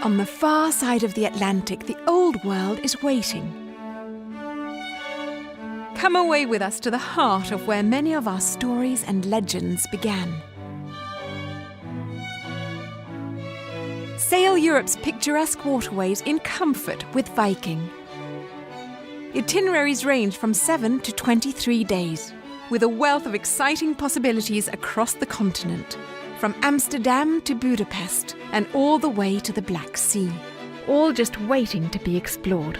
On the far side of the Atlantic, the old world is waiting. Come away with us to the heart of where many of our stories and legends began. Sail Europe's picturesque waterways in comfort with Viking. Itineraries range from 7 to 23 days, with a wealth of exciting possibilities across the continent, from Amsterdam to Budapest and all the way to the Black Sea, all just waiting to be explored.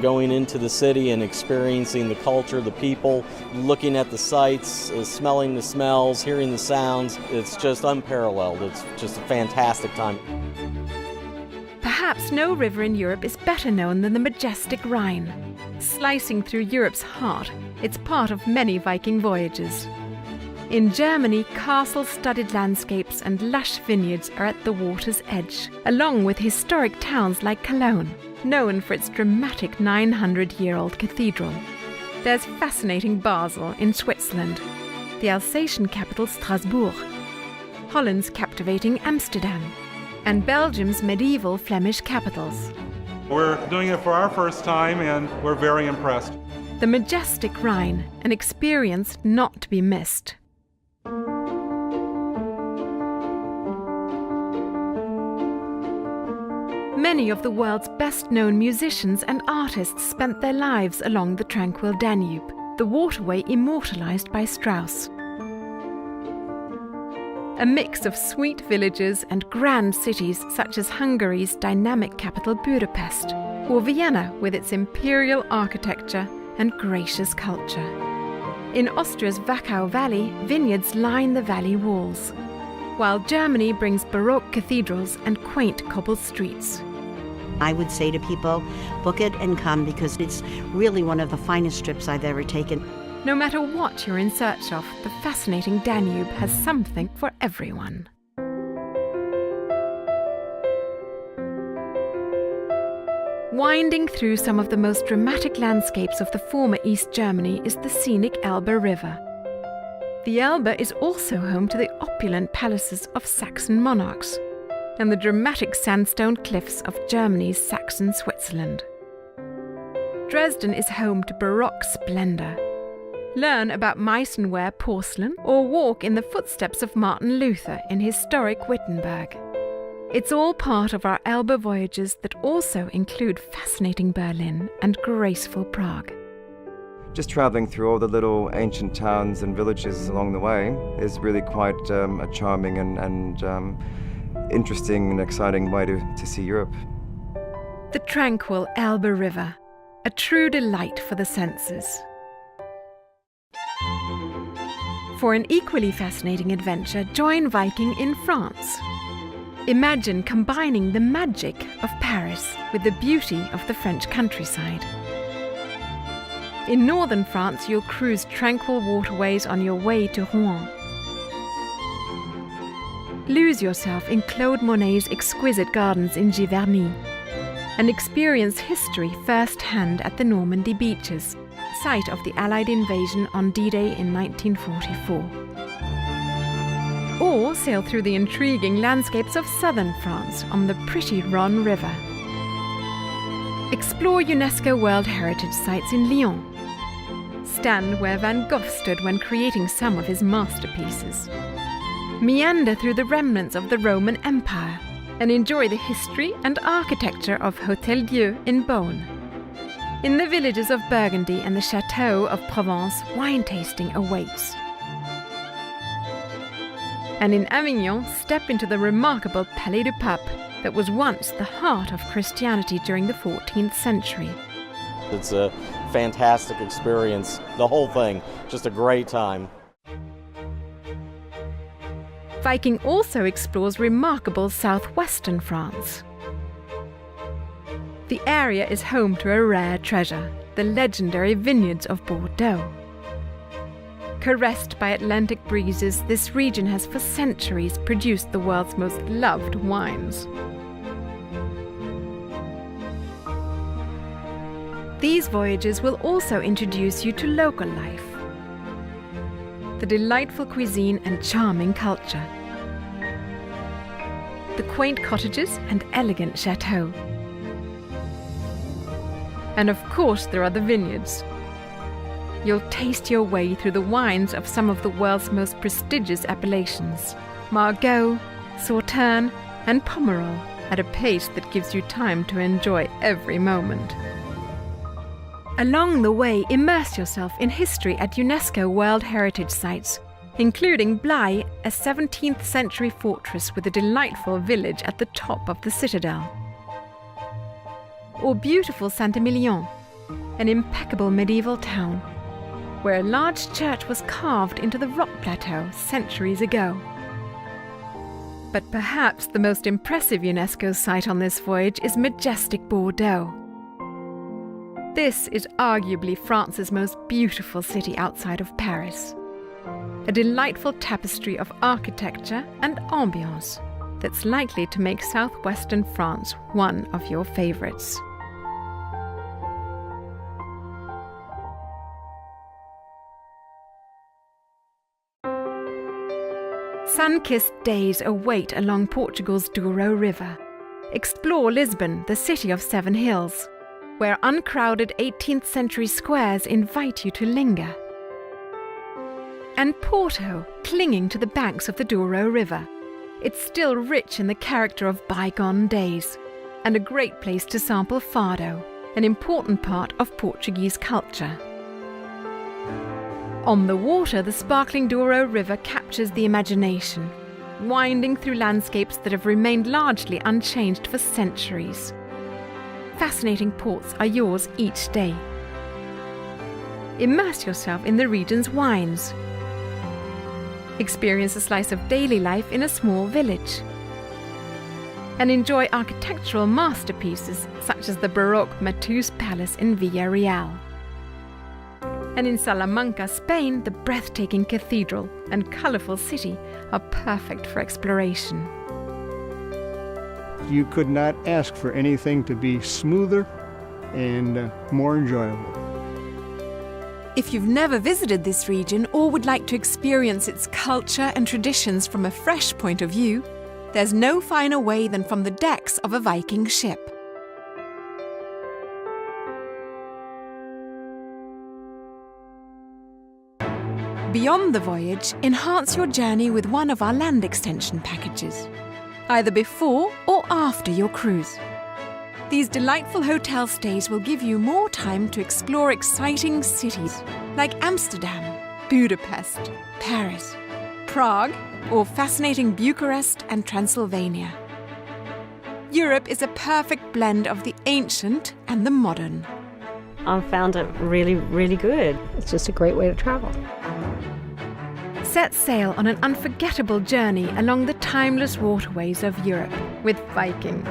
Going into the city and experiencing the culture, the people, looking at the sights, smelling the smells, hearing the sounds, it's just unparalleled. It's just a fantastic time. Perhaps no river in Europe is better known than the majestic Rhine. Slicing through Europe's heart, it's part of many Viking voyages. In Germany, castle-studded landscapes and lush vineyards are at the water's edge, along with historic towns like Cologne, known for its dramatic 900-year-old cathedral. There's fascinating Basel in Switzerland, the Alsatian capital Strasbourg, Holland's captivating Amsterdam, and Belgium's medieval Flemish capitals. We're doing it for our first time and we're very impressed. The majestic Rhine, an experience not to be missed. Many of the world's best-known musicians and artists spent their lives along the tranquil Danube, the waterway immortalized by Strauss. A mix of sweet villages and grand cities such as Hungary's dynamic capital Budapest, or Vienna with its imperial architecture and gracious culture. In Austria's Wachau Valley, vineyards line the valley walls, while Germany brings Baroque cathedrals and quaint cobbled streets. I would say to people, book it and come because it's really one of the finest trips I've ever taken. No matter what you're in search of, the fascinating Danube has something for everyone. Winding through some of the most dramatic landscapes of the former East Germany is the scenic Elbe River. The Elbe is also home to the opulent palaces of Saxon monarchs and the dramatic sandstone cliffs of Germany's Saxon Switzerland. Dresden is home to Baroque splendor. Learn about Meissen-ware porcelain or walk in the footsteps of Martin Luther in historic Wittenberg. It's all part of our Elbe voyages that also include fascinating Berlin and graceful Prague. Just travelling through all the little ancient towns and villages along the way is really quite a charming and interesting and exciting way to see Europe. The tranquil Elbe River, a true delight for the senses. For an equally fascinating adventure, join Viking in France. Imagine combining the magic of Paris with the beauty of the French countryside. In northern France, you'll cruise tranquil waterways on your way to Rouen. Lose yourself in Claude Monet's exquisite gardens in Giverny and experience history firsthand at the Normandy beaches, site of the Allied invasion on D-Day in 1944. Or sail through the intriguing landscapes of southern France on the pretty Rhine River. Explore UNESCO World Heritage Sites in Lyon. Stand where Van Gogh stood when creating some of his masterpieces. Meander through the remnants of the Roman Empire and enjoy the history and architecture of Hôtel Dieu in Beaune. In the villages of Burgundy and the Château of Provence, wine tasting awaits. And in Avignon, step into the remarkable Palais du Pape that was once the heart of Christianity during the 14th century. It's a fantastic experience, the whole thing, just a great time. Viking also explores remarkable southwestern France. The area is home to a rare treasure, the legendary vineyards of Bordeaux. Caressed by Atlantic breezes, this region has for centuries produced the world's most loved wines. These voyages will also introduce you to local life, the delightful cuisine and charming culture. the quaint cottages and elegant chateaux. And of course there are the vineyards. You'll taste your way through the wines of some of the world's most prestigious appellations, Margaux, Sauterne and Pomerol, at a pace that gives you time to enjoy every moment. Along the way, immerse yourself in history at UNESCO World Heritage Sites, including Blaye, a 17th century fortress with a delightful village at the top of the citadel. Or beautiful Saint-Emilion, an impeccable medieval town, where a large church was carved into the rock plateau centuries ago. But perhaps the most impressive UNESCO site on this voyage is majestic Bordeaux. This is arguably France's most beautiful city outside of Paris. A delightful tapestry of architecture and ambience that's likely to make Southwestern France one of your favorites. Sun-kissed days await along Portugal's Douro River. Explore Lisbon, the city of 7 hills, where uncrowded 18th century squares invite you to linger. And Porto, clinging to the banks of the Douro River. It's still rich in the character of bygone days, and a great place to sample fado, an important part of Portuguese culture. On the water, the sparkling Douro River captures the imagination, winding through landscapes that have remained largely unchanged for centuries. Fascinating ports are yours each day. Immerse yourself in the region's wines. Experience a slice of daily life in a small village. And enjoy architectural masterpieces such as the Baroque Matus Palace in Villarreal. And in Salamanca, Spain, the breathtaking cathedral and colourful city are perfect for exploration. You could not ask for anything to be smoother and more enjoyable. If you've never visited this region or would like to experience its culture and traditions from a fresh point of view, there's no finer way than from the decks of a Viking ship. Beyond the voyage, enhance your journey with one of our land extension packages, either before or after your cruise. These delightful hotel stays will give you more time to explore exciting cities like Amsterdam, Budapest, Paris, Prague, or fascinating Bucharest and Transylvania. Europe is a perfect blend of the ancient and the modern. I found it really, really good. It's just a great way to travel. Set sail on an unforgettable journey along the timeless waterways of Europe with Viking.